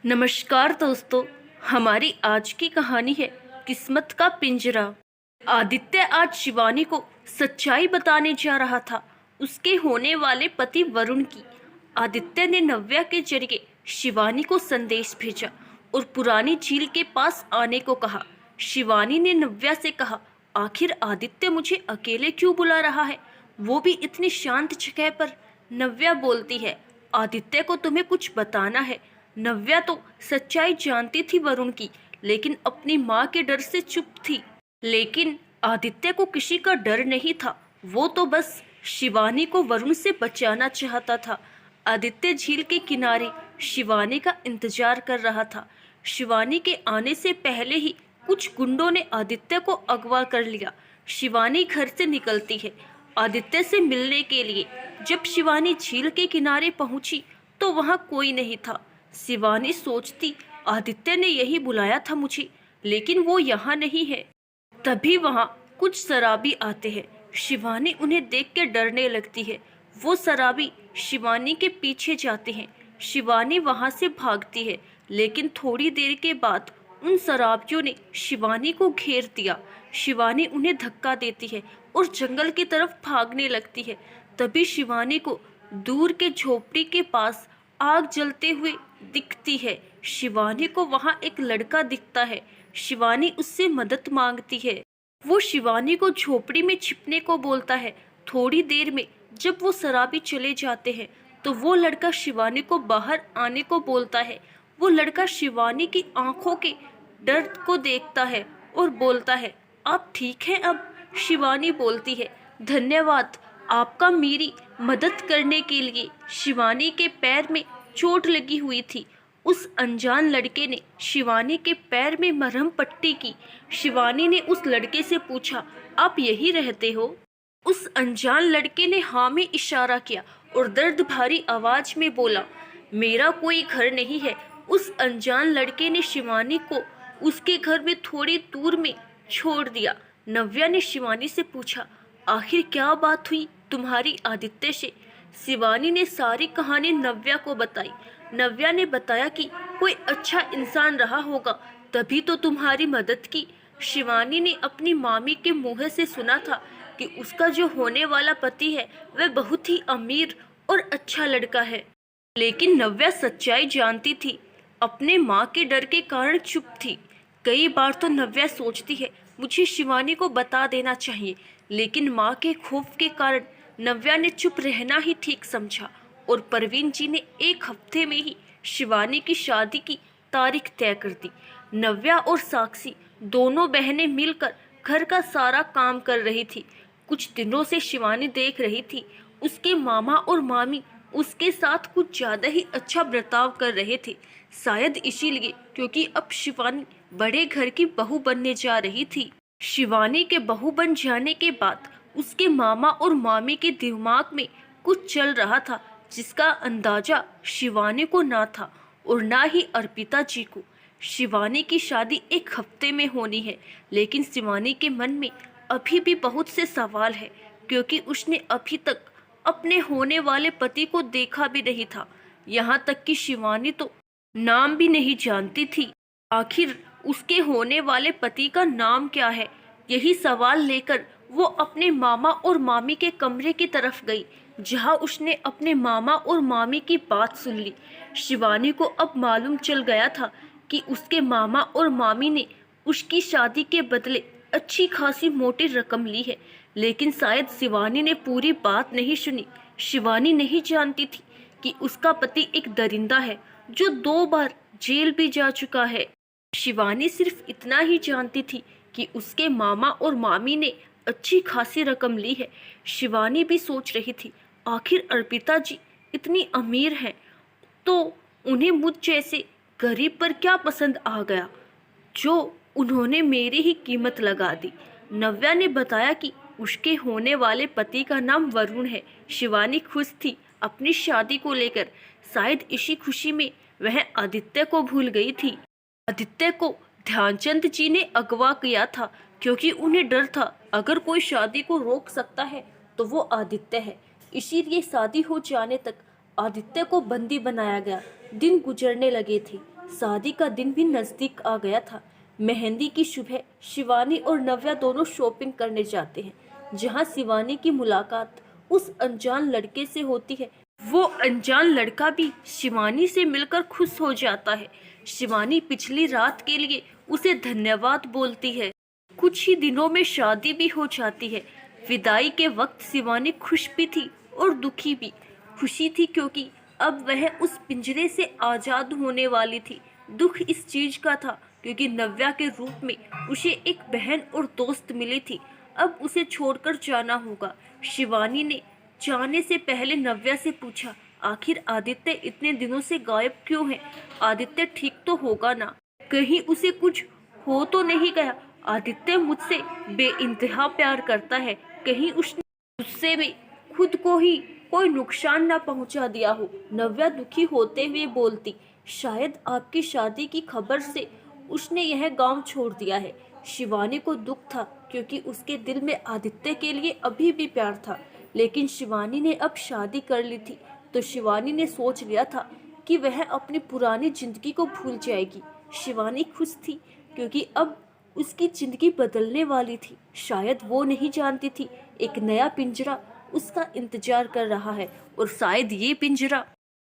नमस्कार दोस्तों। हमारी आज की कहानी है किस्मत का पिंजरा। आदित्य आज शिवानी को सच्चाई बताने जा रहा था, उसके होने वाले पति वरुण की। आदित्य ने नव्या के जरिए शिवानी को संदेश भेजा और पुरानी झील के पास आने को कहा। शिवानी ने नव्या से कहा, आखिर आदित्य मुझे अकेले क्यों बुला रहा है, वो भी इतनी शांत जगह पर। नव्या बोलती है, आदित्य को तुम्हें कुछ बताना है। नव्या तो सच्चाई जानती थी वरुण की, लेकिन अपनी माँ के डर से चुप थी। लेकिन आदित्य को किसी का डर नहीं था, वो तो बस शिवानी को वरुण से बचाना चाहता था। आदित्य झील के किनारे शिवानी का इंतजार कर रहा था। शिवानी के आने से पहले ही कुछ गुंडों ने आदित्य को अगवा कर लिया। शिवानी घर से निकलती है आदित्य से मिलने के लिए। जब शिवानी झील के किनारे पहुंची तो वहां कोई नहीं था। शिवानी सोचती, आदित्य ने यही बुलाया था मुझे, लेकिन वो यहाँ नहीं है। तभी वहाँ कुछ शराबी आते हैं। शिवानी उन्हें देख के डरने लगती है। वो शराबी शिवानी के पीछे जाते हैं। शिवानी वहाँ से भागती है, लेकिन थोड़ी देर के बाद उन शराबियों ने शिवानी को घेर दिया। शिवानी उन्हें धक्का देती है और जंगल की तरफ भागने लगती है। तभी शिवानी को दूर के झोपड़ी के पास आग जलते हुए दिखती है। शिवानी को वहां एक लड़का दिखता है। शिवानी उससे मदद मांगती है। वो शिवानी को झोपड़ी में छिपने को बोलता है। थोड़ी देर में जब वो शराबी चले जाते हैं तो वो लड़का शिवानी को बाहर आने को बोलता है। वो लड़का शिवानी की आंखों के दर्द को देखता है और बोलता है, आप ठीक हैं अब? शिवानी बोलती है, धन्यवाद आपका मेरी मदद करने के लिए। शिवानी के पैर में चोट लगी हुई थी। उस अनजान लड़के ने शिवानी के पैर में मरहम पट्टी की। शिवानी ने उस लड़के से पूछा, आप यही रहते हो? उस अनजान लड़के ने हाँ में इशारा किया और दर्द भारी आवाज में बोला, मेरा कोई घर नहीं है। उस अनजान लड़के ने शिवानी को उसके घर में थोड़ी दूर में छोड़ दिया। नव्या ने शिवानी से पूछा, आखिर क्या बात हुई तुम्हारी आदित्य से? शिवानी ने सारी कहानी नव्या को बताई। नव्या ने बताया कि कोई अच्छा इंसान रहा होगा, तभी तो तुम्हारी मदद की। शिवानी ने अपनी मामी के मुंह से सुना था कि उसका जो होने वाला पति है वह बहुत ही अमीर और अच्छा लड़का है। लेकिन नव्या सच्चाई जानती थी, अपने माँ के डर के कारण चुप थी। कई बार तो नव्या सोचती है, मुझे शिवानी को बता देना चाहिए, लेकिन माँ के खौफ के कारण नव्या ने चुप रहना ही ठीक समझा। और परवीन जी ने एक हफ्ते में ही शिवानी की शादी की तारीख तय कर दी। नव्या और साक्षी दोनों बहनें मिलकर घर का सारा काम कर रही थी। कुछ दिनों से शिवानी देख रही थी, उसके मामा और मामी उसके साथ कुछ ज़्यादा ही अच्छा बर्ताव कर रहे थे। शायद इसीलिए क्योंकि अब शिवानी बड़े घर की बहू बनने जा रही थी। शिवानी के बहू बन जाने के बाद उसके मामा और मामी के दिमाग में कुछ चल रहा था, जिसका अंदाजा शिवानी को ना था और ना ही अर्पिता जी को। शिवानी की शादी एक हफ्ते में होनी है, लेकिन शिवानी के मन में अभी भी बहुत से सवाल है, क्योंकि उसने अभी तक अपने होने वाले पति को देखा भी नहीं था। यहाँ तक कि शिवानी तो नाम भी नहीं जानती थी। आखिर उसके होने वाले पति का नाम क्या है? यही सवाल लेकर वो अपने मामा और मामी के कमरे की तरफ गई, जहां उसने अपने मामा और मामी की बात सुन ली। शिवानी को अब मालूम चल गया था कि उसके मामा और मामी ने उसकी शादी के बदले अच्छी खासी मोटी रकम ली है, लेकिन शायद शिवानी ने पूरी बात नहीं सुनी। शिवानी नहीं जानती थी कि उसका पति एक दरिंदा है जो 2 बार जेल भी जा चुका है। शिवानी सिर्फ इतना ही जानती थी कि उसके मामा और मामी ने अच्छी खासी रकम ली है। शिवानी भी सोच रही थी, आखिर अर्पिता जी इतनी अमीर हैं तो उन्हें मुझ जैसे गरीब पर क्या पसंद आ गया जो उन्होंने मेरी ही कीमत लगा दी। नव्या ने बताया कि उसके होने वाले पति का नाम वरुण है। शिवानी खुश थी अपनी शादी को लेकर। शायद इसी खुशी में वह आदित्य को भूल गई थी। आदित्य को ध्यानचंद जी ने अगवा किया था, क्योंकि उन्हें डर था अगर कोई शादी को रोक सकता है तो वो आदित्य है। इसीलिए शादी हो जाने तक आदित्य को बंदी बनाया गया। दिन गुजरने लगे थे। शादी का दिन भी नजदीक आ गया था। मेहंदी की सुबह शिवानी और नव्या दोनों शॉपिंग करने जाते हैं, जहां शिवानी की मुलाकात उस अनजान लड़के से होती है। वो अनजान लड़का भी शिवानी से मिलकर खुश हो जाता है। शिवानी पिछली रात के लिए उसे धन्यवाद बोलती है। कुछ ही दिनों में शादी भी हो जाती है। विदाई के वक्त शिवानी खुश भी थी और दुखी भी। खुशी थी क्योंकि अब वह उस पिंजरे से आजाद होने वाली थी। दुख इस चीज का था क्योंकि नव्या के रूप में उसे एक बहन और दोस्त मिली थी, अब उसे छोड़कर जाना होगा। शिवानी ने जाने से पहले नव्या से पूछा, आखिर आदित्य इतने दिनों से गायब क्यों है? आदित्य ठीक तो होगा ना? कहीं उसे कुछ हो तो नहीं गया? आदित्य मुझसे बेइंतहा प्यार करता है, कहीं उसने मुझसे भी खुद को ही कोई नुकसान ना पहुंचा दिया हो? नव्या दुखी होते हुए बोलती, शायद आपकी शादी की खबर से उसने यह गांव छोड़ दिया है। शिवानी को दुख था क्योंकि उसके दिल में आदित्य के लिए अभी भी प्यार था, लेकिन शिवानी ने अब शादी कर ली थी तो शिवानी ने सोच लिया था कि वह अपनी पुरानी जिंदगी को भूल जाएगी। शिवानी खुश थी क्योंकि अब उसकी जिंदगी बदलने वाली थी। शायद वो नहीं जानती थी एक नया पिंजरा उसका इंतजार कर रहा है, और शायद ये पिंजरा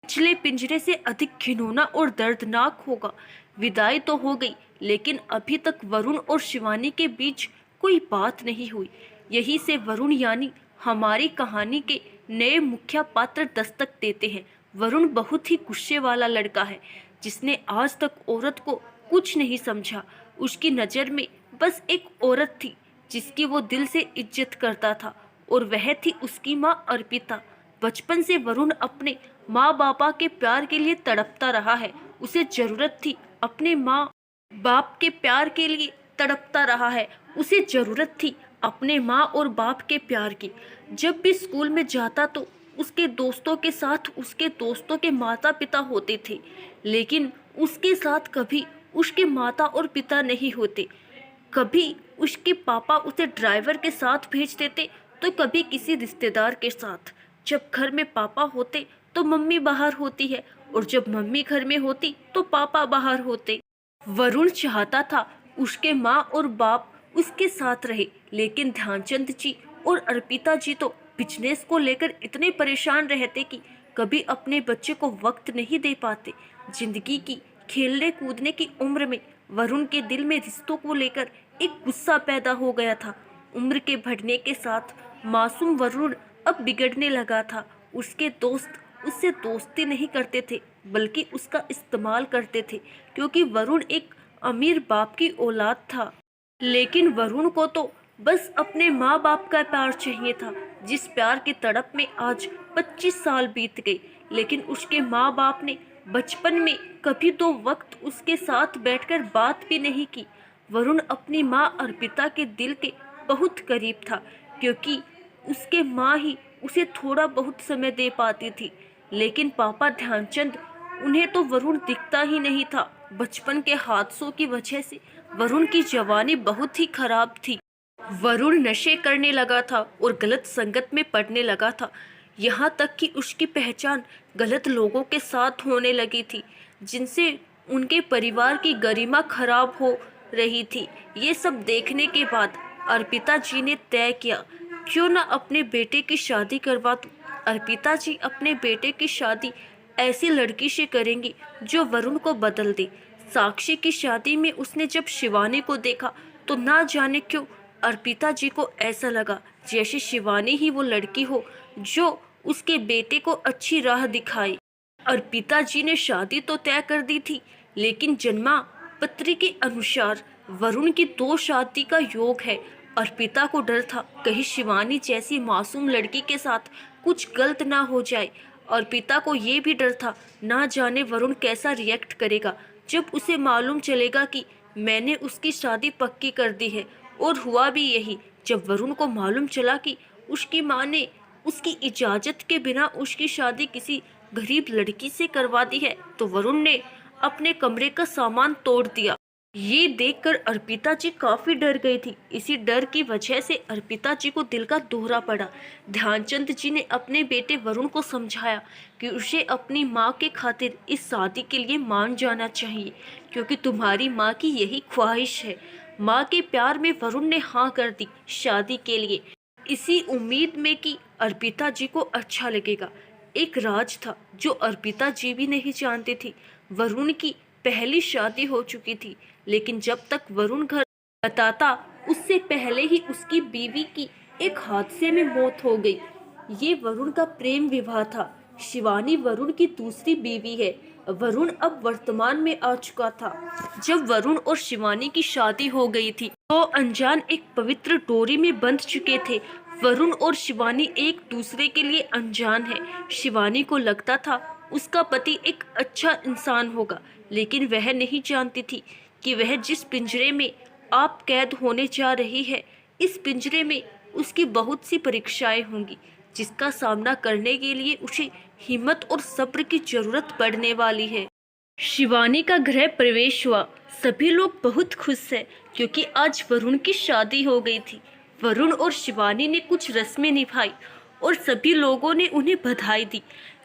पिछले पिंजरे से अधिक घिनौना और दर्दनाक होगा। विदाई तो हो गई, लेकिन अभी तक वरुण और शिवानी के बीच कोई बात नहीं हुई। यही से वरुण यानी हमारी कहानी के नए मुख्य पात्र दस्तक देते हैं। वरुण बहुत ही गुस्से वाला लड़का है, जिसने आज तक औरत को कुछ नहीं समझा। उसकी नज़र में बस एक औरत थी जिसकी वो दिल से इज्जत करता था, और वह थी उसकी माँ अर्पिता। बचपन से वरुण अपने माँ बापा के प्यार के लिए तड़पता रहा है। उसे जरूरत थी अपने माँ बाप के प्यार के लिए तड़पता रहा है। उसे जरूरत थी अपने माँ और बाप के प्यार की। जब भी स्कूल में जाता तो उसके दोस्तों के साथ उसके दोस्तों के माता पिता होते थे, लेकिन उसके साथ कभी उसके माता और पिता नहीं होते। कभी उसके पापा उसे ड्राइवर के साथ भेज देते तो कभी किसी रिश्तेदार के साथ। जब घर में पापा होते तो मम्मी बाहर होती है, और जब मम्मी घर में होती तो पापा बाहर होते। वरुण चाहता था उसके माँ और बाप उसके साथ रहे, लेकिन ध्यानचंद जी और अर्पिता जी तो बिजनेस को लेकर इतने परेशान रहते कि कभी अपने बच्चे को वक्त नहीं दे पाते। जिंदगी की खेलने कूदने की उम्र में वरुण के दिल में रिश्तों को लेकर एक गुस्सा पैदा हो गया था। उम्र के बढ़ने के साथ मासूम वरुण अब बिगड़ने लगा था। उसके दोस्त उससे दोस्ती नहीं करते थे, बल्कि उसका इस्तेमाल करते थे, क्योंकि वरुण एक अमीर बाप की औलाद था। लेकिन वरुण को तो बस अपने माँ बाप का प्यार चाहिए था, जिस प्यार की तड़प में आज 25 साल बीत गए। लेकिन उसके माँ बाप ने बचपन में कभी तो वक्त उसके साथ बैठकर बात भी नहीं की। वरुण अपनी माँ अर्पिता के दिल के बहुत करीब था, क्योंकि उसके माँ ही उसे थोड़ा बहुत समय दे पाती थी। लेकिन पापा ध्यानचंद, उन्हें तो वरुण दिखता ही नहीं था। बचपन के हादसों की वजह से वरुण की जवानी बहुत ही खराब थी। वरुण नशे करने लगा था और गलत संगत में पड़ने लगा था। यहाँ तक कि उसकी पहचान गलत लोगों के साथ होने लगी थी, जिनसे उनके परिवार की गरिमा खराब हो रही थी। ये सब देखने के बाद अर्पिता जी ने तय किया, क्यों ना अपने बेटे की शादी करवा दूं। अर्पिता जी अपने बेटे की शादी ऐसी लड़की से करेंगी जो वरुण को बदल दे। साक्षी की शादी में उसने जब शिवानी को देखा तो ना जाने क्यों अर्पिता जी को ऐसा लगा जैसे शिवानी ही वो लड़की हो जो उसके बेटे को अच्छी राह दिखाए। अर्पिता जी ने शादी तो तय कर दी थी, लेकिन जन्मा पत्री के अनुसार वरुण की 2 शादी का योग है। अर्पिता को डर था कहीं शिवानी जैसी मासूम लड़की के साथ कुछ गलत ना हो जाए। अर्पिता को ये भी डर था, ना जाने वरुण कैसा रिएक्ट करेगा जब उसे मालूम चलेगा कि मैंने उसकी शादी पक्की कर दी है। और हुआ भी यही। जब वरुण को मालूम चला कि उसकी माँ ने उसकी इजाज़त के बिना उसकी शादी किसी गरीब लड़की से करवा दी है, तो वरुण ने अपने कमरे का सामान तोड़ दिया। ये देखकर अर्पिता जी काफी डर गई थी। इसी डर की वजह से अर्पिता जी को दिल का दौरा पड़ा। ध्यानचंद जी ने अपने बेटे वरुण को समझाया कि उसे अपनी माँ के खातिर इस शादी के लिए मान जाना चाहिए, क्योंकि तुम्हारी माँ की यही ख्वाहिश है। माँ के प्यार में वरुण ने हाँ कर दी शादी के लिए, इसी उम्मीद में कि अर्पिता जी को अच्छा लगेगा। एक राज था जो अर्पिता जी भी नहीं जानती थी। वरुण की पहली शादी हो चुकी थी, लेकिन जब तक वरुण घर बताता उससे पहले ही उसकी बीवी की एक हादसे में मौत हो गई। ये वरुण का प्रेम विवाह था। शिवानी वरुण की दूसरी बीवी है। वरुण अब वर्तमान में आ चुका था। जब वरुण और शिवानी की शादी हो गई थी तो अनजान एक पवित्र डोरी में बंध चुके थे। वरुण और शिवानी एक दूसरे के लिए अनजान है। शिवानी को लगता था उसका पति एक अच्छा इंसान होगा, लेकिन वह नहीं जानती थी कि वह जिस पिंजरे में आप कैद होने जा रही है, इस पिंजरे में उसकी बहुत सी परीक्षाएं होंगी, जिसका सामना करने के लिए उसे हिम्मत और सब्र की जरूरत पड़ने वाली है। शिवानी का गृह प्रवेश हुआ। सभी लोग बहुत खुश हैं क्योंकि आज वरुण की शादी हो गई थी। वरुण और शिवानी ने कुछ रस्में निभाई और सभी लोगों ने उन्हें बधाई दी।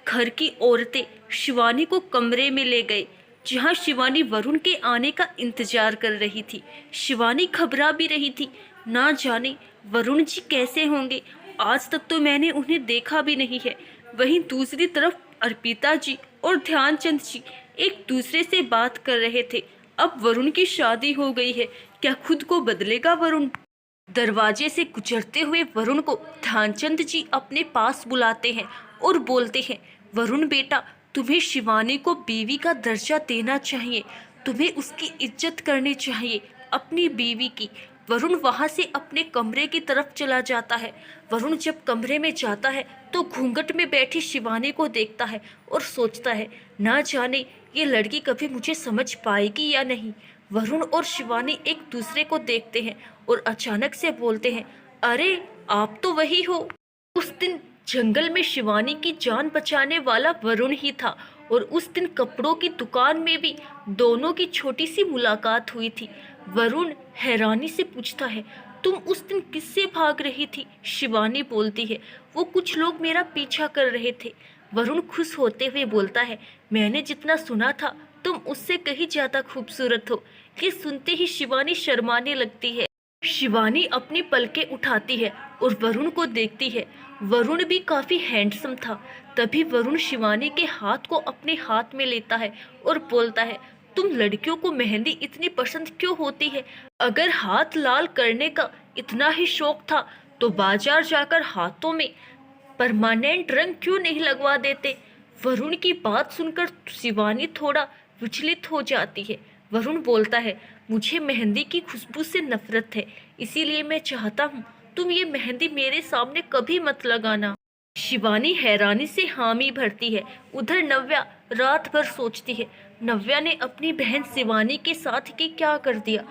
घर की औरतें शिवानी को कमरे में ले गए जहां शिवानी वरुण के आने का इंतजार कर रही थी। शिवानी घबरा भी रही थी, ना जाने वरुण जी कैसे होंगे। आज तक तो मैंने उन्हें देखा भी नहीं है। वहीं दूसरी तरफ अर्पिता जी और ध्यानचंद जी एक दूसरे से बात कर रहे थे। अब वरुण की शादी हो गई है, क्या खुद को बदलेगा वरुण? दरवाजे से गुजरते हुए वरुण को ध्यानचंद जी अपने पास बुलाते हैं और बोलते हैं, वरुण बेटा, तुम्हें शिवानी को बीवी का दर्जा देना चाहिए। तुम्हें उसकी इज्जत करनी चाहिए, अपनी बीवी की। वरुण वहां से अपने कमरे की तरफ चला जाता है। वरुण जब कमरे में जाता है तो घूंघट में बैठी शिवानी को देखता है और सोचता है, ना जाने ये लड़की कभी मुझे समझ पाएगी या नहीं। वरुण और शिवानी एक दूसरे को देखते हैं और अचानक से बोलते हैं, अरे आप तो वही हो। उस दिन जंगल में शिवानी की जान बचाने वाला वरुण ही था और उस दिन कपड़ों की दुकान में भी दोनों की छोटी सी मुलाकात हुई थी। वरुण हैरानी से पूछता है, तुम उस दिन किससे भाग रही थी? शिवानी बोलती है, वो कुछ लोग मेरा पीछा कर रहे थे। वरुण खुश होते हुए बोलता है, मैंने जितना सुना था तुम उससे कहीं ज्यादा खूबसूरत हो। ये सुनते ही शिवानी शर्माने लगती है। शिवानी अपनी पलकें उठाती है और वरुण को देखती है। वरुण भी काफी हैंडसम था। तभी वरुण शिवानी के हाथ को अपने हाथ में लेता है और बोलता है, तुम लड़कियों को मेहंदी इतनी पसंद क्यों होती है? अगर हाथ लाल करने का इतना ही शौक था तो बाजार जाकर हाथों में परमानेंट रंग क्यों नहीं लगवा देते? वरुण की बात सुनकर शिवानी थोड़ा विचलित हो जाती है। वरुण बोलता है, मुझे मेहंदी की खुशबू से नफरत है, इसीलिए मैं चाहता हूँ तुम ये मेहंदी मेरे सामने कभी मत लगाना। शिवानी हैरानी से हामी भरती है। उधर नव्या रात भर सोचती है। नव्या ने अपनी बहन शिवानी के साथ के क्या कर दिया?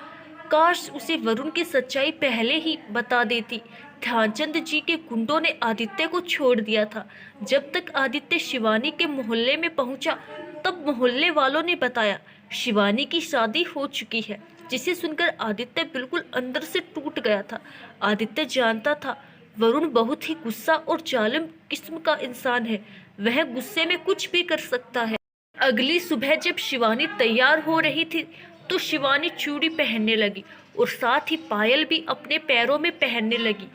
काश उसे वरुण की सच्चाई पहले ही बता देती। ध्यानचंद जी के गुंडों ने आदित्य को छोड़ दिया था। जब तक आदित्य शिवानी के मोहल्ले में पहुंचा तब मोहल्ले वालों ने बताया शिवानी की शादी हो चुकी है, जिसे सुनकर आदित्य बिल्कुल अंदर से टूट गया था। आदित्य जानता था वरुण बहुत ही गुस्सा और जालिम किस्म का इंसान है। वह गुस्से में कुछ भी कर सकता है। अगली सुबह जब शिवानी तैयार हो रही थी तो शिवानी चूड़ी पहनने लगी और साथ ही पायल भी अपने पैरों में पहनने लगी।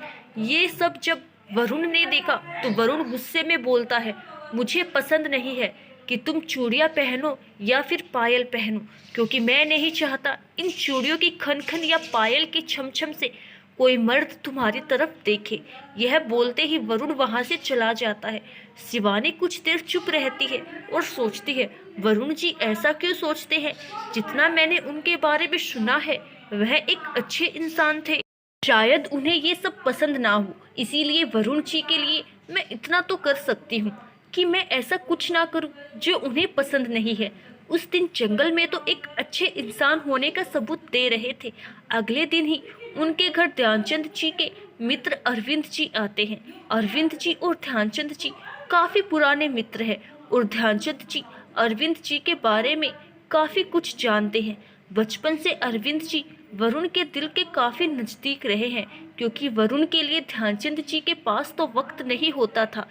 ये सब जब वरुण ने देखा तो वरुण गुस्से में बोलता है, मुझे पसंद नहीं है कि तुम चूड़ियां पहनो या फिर पायल पहनो, क्योंकि मैं नहीं चाहता इन चूड़ियों की खन खन या पायल की छमछम से कोई मर्द तुम्हारी तरफ देखे। यह बोलते ही वरुण वहां से चला जाता है। शिवानी कुछ देर चुप रहती है और सोचती है, वरुण जी ऐसा क्यों सोचते हैं? जितना मैंने उनके बारे में सुना है वह एक अच्छे इंसान थे। शायद उन्हें ये सब पसंद ना हो, इसीलिए वरुण जी के लिए मैं इतना तो कर सकती हूँ कि मैं ऐसा कुछ ना करूँ जो उन्हें पसंद नहीं है। उस दिन जंगल में तो एक अच्छे इंसान होने का सबूत दे रहे थे। अगले दिन ही उनके घर ध्यानचंद जी के मित्र अरविंद जी आते हैं। अरविंद जी और ध्यानचंद जी काफी पुराने मित्र हैं और ध्यानचंद जी अरविंद जी के बारे में काफी कुछ जानते हैं। बचपन से अरविंद जी वरुण के दिल के काफी नजदीक रहे हैं, क्योंकि वरुण के लिए ध्यानचंद जी के पास तो वक्त नहीं होता था।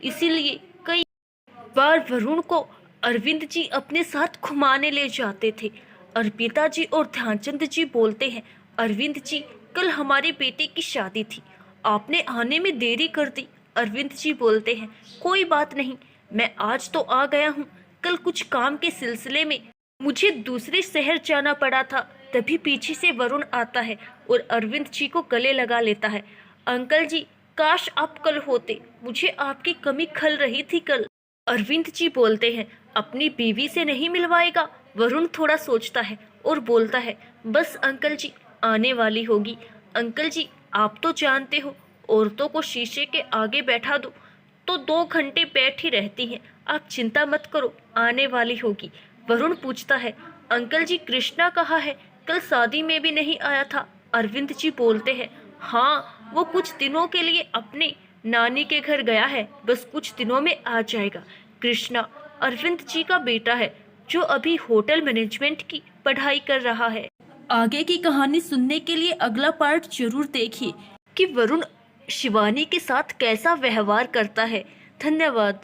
इसीलिए कई बार वरुण को अरविंद जी अपने साथ घुमाने ले जाते थे। अर्पिता जी और ध्यानचंद जी बोलते हैं, अरविंद जी कल हमारे बेटे की शादी थी, आपने आने में देरी कर दी। अरविंद जी बोलते हैं, कोई बात नहीं, मैं आज तो आ गया हूँ, कल कुछ काम के सिलसिले में मुझे दूसरे शहर जाना पड़ा था। तभी पीछे से वरुण आता है और अरविंद जी को गले लगा लेता है। अंकल जी, काश आप कल होते, मुझे आपकी कमी खल रही थी कल। अरविंद जी बोलते हैं, अपनी बीवी से नहीं मिलवाएगा? वरुण थोड़ा सोचता है और बोलता है, बस अंकल जी, आने वाली होगी। अंकल जी, आप तो जानते हो, औरतों को शीशे के आगे बैठा दो तो 2 घंटे बैठी रहती हैं, आप चिंता मत करो, आने वाली होगी। वरुण पूछता है, अंकल जी कृष्णा कहाँ है? कल शादी में भी नहीं आया था। अरविंद जी बोलते हैं, हाँ, वो कुछ दिनों के लिए अपने नानी के घर गया है, बस कुछ दिनों में आ जाएगा। कृष्णा अरविंद जी का बेटा है, जो अभी होटल मैनेजमेंट की पढ़ाई कर रहा है। आगे की कहानी सुनने के लिए अगला पार्ट जरूर देखिए कि वरुण शिवानी के साथ कैसा व्यवहार करता है। धन्यवाद।